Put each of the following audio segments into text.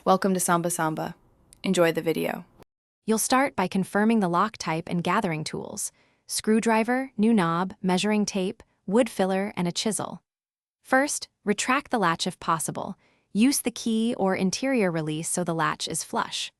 Welcome to Samba Samba. Enjoy the video. You'll start by confirming the lock type and gathering tools: screwdriver, new knob, measuring tape, wood filler, and a chisel. First, retract the latch if possible. Use the key or interior release so the latch is flush.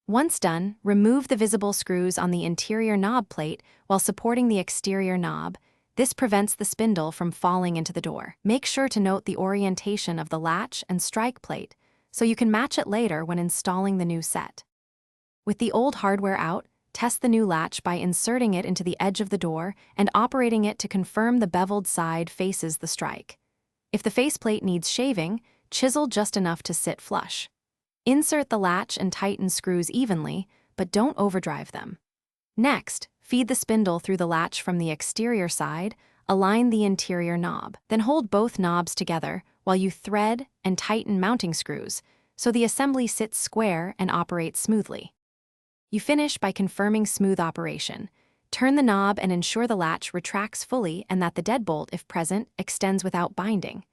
Once done, remove the visible screws on the interior knob plate while supporting the exterior knob. This prevents the spindle from falling into the door. Make sure to note the orientation of the latch and strike plate so you can match it later when installing the new set. With the old hardware out, test the new latch by inserting it into the edge of the door and operating it to confirm the beveled side faces the strike. If the faceplate needs shaving, chisel just enough to sit flush. Insert the latch and tighten screws evenly, but don't overdrive them. Next, feed the spindle through the latch from the exterior side, align the interior knob. Then hold both knobs together while you thread and tighten mounting screws so the assembly sits square and operates smoothly. You finish by confirming smooth operation. Turn the knob and ensure the latch retracts fully and that the deadbolt, if present, extends without binding.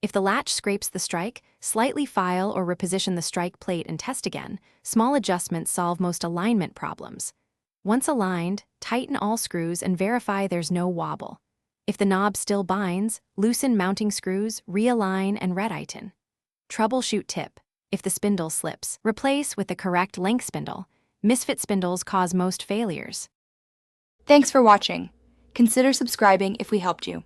If the latch scrapes the strike, slightly file or reposition the strike plate and test again. Small adjustments solve most alignment problems. Once aligned, tighten all screws and verify there's no wobble. If the knob still binds, loosen mounting screws, realign, and retighten. Troubleshoot tip: if the spindle slips, replace with the correct length spindle. Misfit spindles cause most failures. Thanks for watching. Consider subscribing if we helped you.